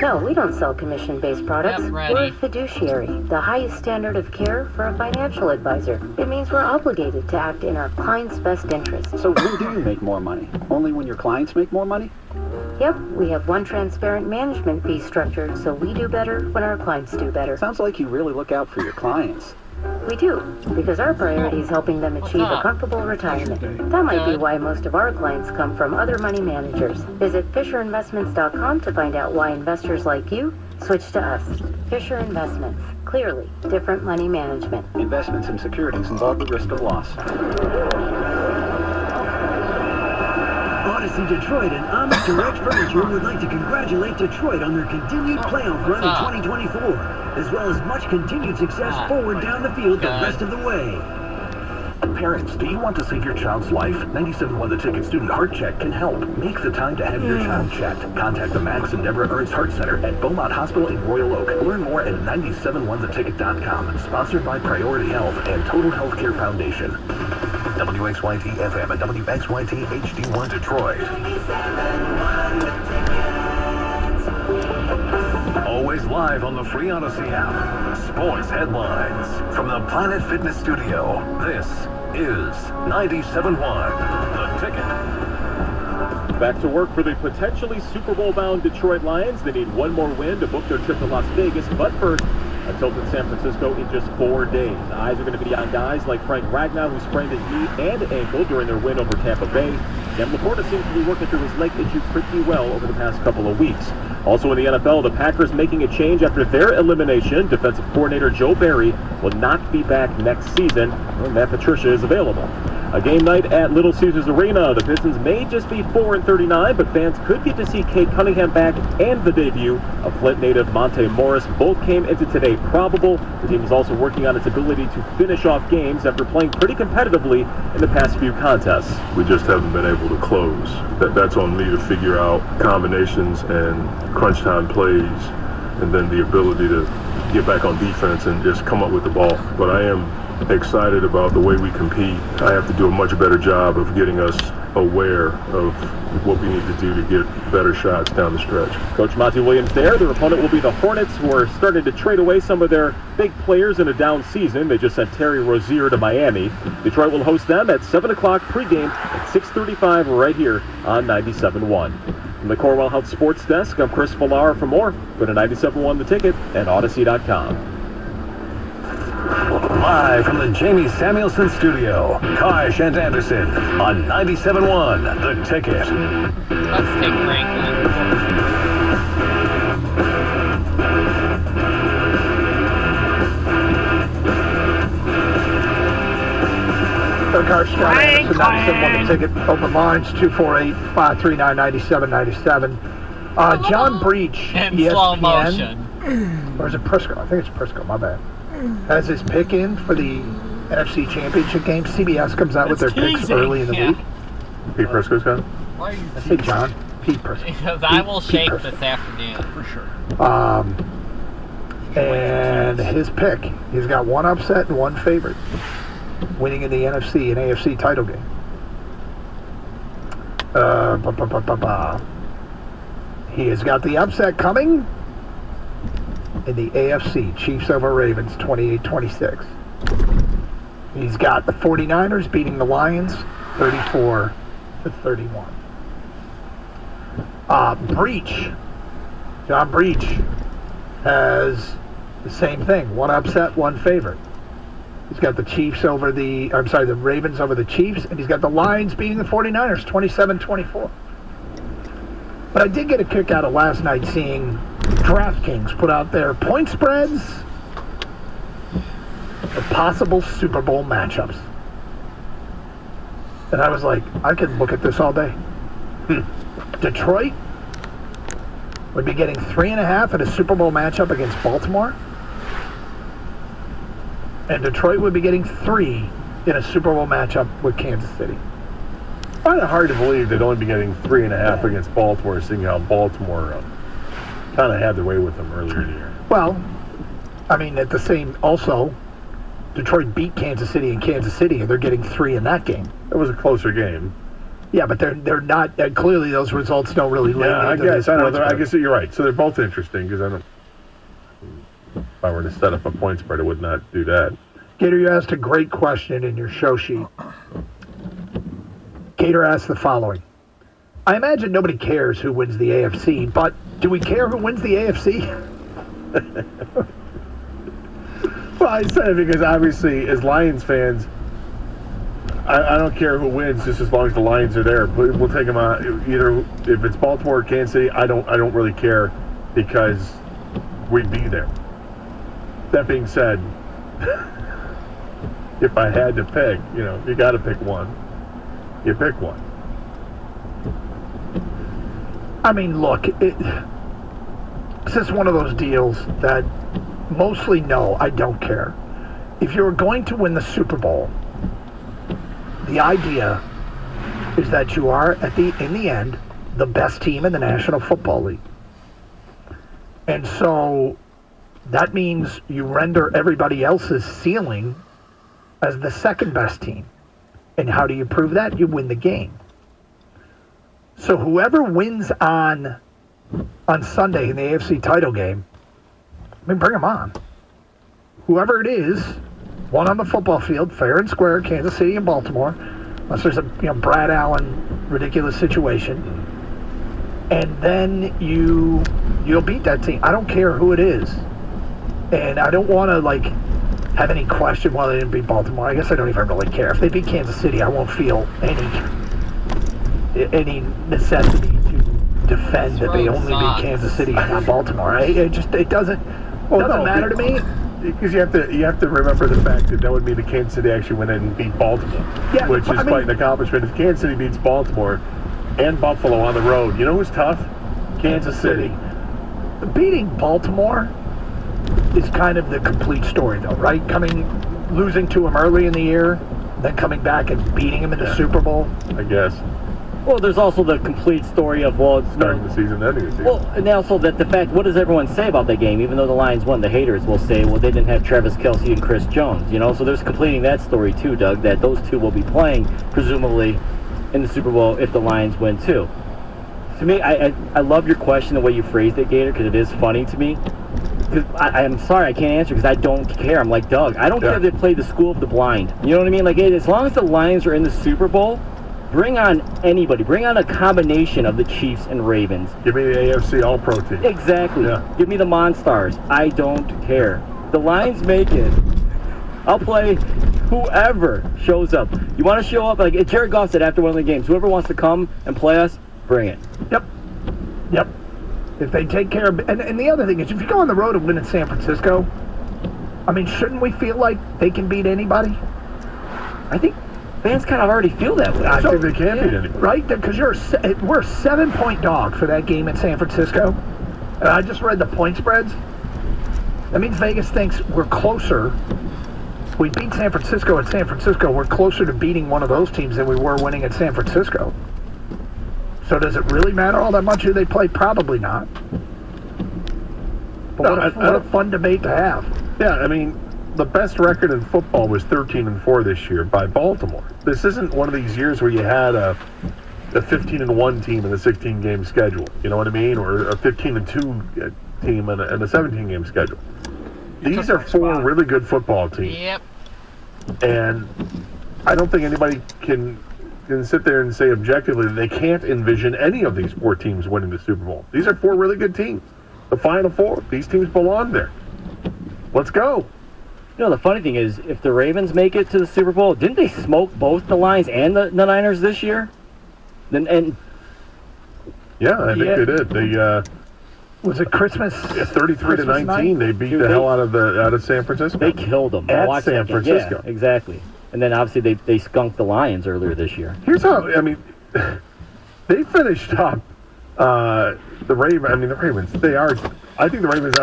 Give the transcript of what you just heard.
No, we don't sell commission-based products. Yep, We're a fiduciary, the highest standard of care for a financial advisor. It means we're obligated to act in our client's best interest. So when do you make more money? Only when your clients make more money? Yep, we have one transparent management fee structure, so we do better when our clients do better. Sounds like you really look out for your clients. We do, because our priority is helping them achieve a comfortable retirement. That might be why most of our clients come from other money managers. Visit FisherInvestments.com to find out why investors like you switch to us. Fisher Investments. Clearly, different money management. Investments in securities involve the risk of loss. Odyssey Detroit and Amish Direct Furniture would like to congratulate Detroit on their continued playoff run in 2024, as well as much continued success forward down the field the rest of the way. Parents, do you want to save your child's life? 97.1 The Ticket Student Heart Check can help. Make the time to have your child checked. Contact the Max and Deborah Ernst Heart Center at Beaumont Hospital in Royal Oak. Learn more at 971theticket.com. Sponsored by Priority Health and Total Healthcare Foundation. WXYT FM and WXYT HD1 Detroit. Always live on the free Odyssey app. Sports headlines from the Planet Fitness Studio. This is 97.1 The Ticket. Back to work for the potentially Super Bowl-bound Detroit Lions. They need one more win to book their trip to Las Vegas, but first, a tilt in San Francisco in just 4 days. Eyes are going to be on guys like Frank Ragnow, who sprained his knee and ankle during their win over Tampa Bay. And Laporta seems to be working through his leg issue pretty well over the past couple of weeks. Also in the NFL, the Packers making a change after their elimination. Defensive coordinator Joe Barry will not be back next season when Matt Patricia is available. A game night at Little Caesars Arena. The Pistons may just be 4-39, but fans could get to see Cade Cunningham back and the debut of Flint native Monte Morris. Both came into today probable. The team is also working on its ability to finish off games after playing pretty competitively in the past few contests. We just haven't been able to close. That's on me to figure out combinations and crunch time plays, and then the ability to get back on defense and just come up with the ball. But I am excited about the way we compete. I have to do a much better job of getting us aware of what we need to do to get better shots down the stretch. Coach Monty Williams there. Their opponent will be the Hornets, who are starting to trade away some of their big players in a down season. They just sent Terry Rozier to Miami. Detroit will host them at 7 o'clock pregame at 6:35 right here on 97.1. From the Corewell Health Sports Desk, I'm Chris Villar. For more, go to 97.1 The Ticket and Odyssey.com. Live from the Jamie Samuelson Studio, Karsh and Anderson on 97.1 The Ticket. Let's take Franklin. Karsh, Scott Anderson, 97.1 The Ticket. Open lines, 248-539-9797. John Breach, In ESPN. slow motion. Or is it Prisco? I think it's Prisco, my bad. Has his pick in for the NFC Championship game. CBS comes out with their picks early in the week. Pete Prisco's got it? Why are you I say John. Pete Prisco. Because I will shake this afternoon. For sure. And his pick, he's got one upset and one favorite, winning in the NFC and AFC title game. He has got the upset coming in the AFC, Chiefs over Ravens, 28-26. He's got the 49ers beating the Lions, 34-31. John Breach has the same thing, one upset, one favorite. He's got the the Ravens over the Chiefs, and he's got the Lions beating the 49ers, 27-24. But I did get a kick out of last night seeing DraftKings put out their point spreads for possible Super Bowl matchups. And I was like, I could look at this all day. Detroit would be getting 3.5 in a Super Bowl matchup against Baltimore. And Detroit would be getting 3 in a Super Bowl matchup with Kansas City. I find it hard to believe they'd only be getting 3.5 against Baltimore, seeing how Baltimore kind of had their way with them earlier in the year. Well, I mean, at the same, also, Detroit beat Kansas City in Kansas City, and they're getting 3 in that game. It was a closer game. Yeah, but they're not. Clearly, those results don't really link Yeah, I into guess. this I know. point I spread. guess you're right. So they're both interesting because I don't. If I were to set up a point spread, I would not do that. Gator, you asked a great question in your show sheet. Gator asked the following. I imagine nobody cares who wins the AFC, but do we care who wins the AFC? Well, I said it because obviously, as Lions fans, I don't care who wins, just as long as the Lions are there. But we'll take them out. Either if it's Baltimore or Kansas City, I don't really care because we'd be there. That being said, if I had to pick, you got to pick one. You pick one. I mean, look, it's just one of those deals that mostly no, I don't care. If you're going to win the Super Bowl, the idea is that you are, in the end, the best team in the National Football League. And so that means you render everybody else's ceiling as the second best team. And how do you prove that? You win the game. So whoever wins on Sunday in the AFC title game, I mean, bring them on. Whoever it is, one on the football field, fair and square, Kansas City and Baltimore, unless there's a Brad Allen ridiculous situation, and then you'll beat that team. I don't care who it is, and I don't want to have any question why they didn't beat Baltimore. I guess I don't even really care. If they beat Kansas City, I won't feel any necessity to defend that they only beat Kansas City and not Baltimore. It doesn't matter to me. Because you have to remember the fact that would mean that Kansas City actually went in and beat Baltimore, which is quite an accomplishment. If Kansas City beats Baltimore and Buffalo on the road, you know who's tough? Kansas City. Beating Baltimore is kind of the complete story, though, right? Losing to them early in the year, then coming back and beating them in the Super Bowl. I guess. Well, there's also the complete story of, starting the season, ending the season. Well, and also the fact, what does everyone say about that game? Even though the Lions won, the haters will say, well, they didn't have Travis Kelce and Chris Jones, So there's completing that story too, Doug, that those two will be playing, presumably, in the Super Bowl if the Lions win too. To me, I love your question, the way you phrased it, Gator, because it is funny to me. Because I'm sorry, I can't answer because I don't care. I'm like Doug. I don't care if they play the school of the blind. You know what I mean? As long as the Lions are in the Super Bowl, bring on anybody. Bring on a combination of the Chiefs and Ravens. Give me the AFC All-Pro team. Exactly. Yeah. Give me the Monstars. I don't care. The Lions make it. I'll play whoever shows up. You want to show up? Jared Goff said after one of the games, whoever wants to come and play us, bring it. Yep. If they take care of... And the other thing is, if you go on the road and win in San Francisco, I mean, shouldn't we feel like they can beat anybody? I think fans kind of already feel that way. I think they can beat anybody. Right? Because we're a 7-point dog for that game in San Francisco. And I just read the point spreads. That means Vegas thinks we're closer. If we beat San Francisco at San Francisco, we're closer to beating one of those teams than we were winning at San Francisco. So does it really matter all that much who they play? Probably not. But what a fun debate to have. Yeah, I mean, the best record in football was 13-4 this year by Baltimore. This isn't one of these years where you had a 15-1 team in a 16-game schedule. You know what I mean? Or a 15-2 team in a 17-game schedule. These are four really good football teams. Yep. And I don't think anybody can sit there and say objectively that they can't envision any of these four teams winning the Super Bowl. These are four really good teams. The Final Four, these teams belong there. Let's go. The funny thing is, if the Ravens make it to the Super Bowl, didn't they smoke both the Lions and the Niners this year? Yeah, I think they did. They was it Christmas? 33-19. They beat the hell out of San Francisco. They killed them at San Francisco. Yeah, exactly. And then obviously they skunked the Lions earlier this year. Here's how they finished up the Ravens. I mean, the Ravens. I think the Ravens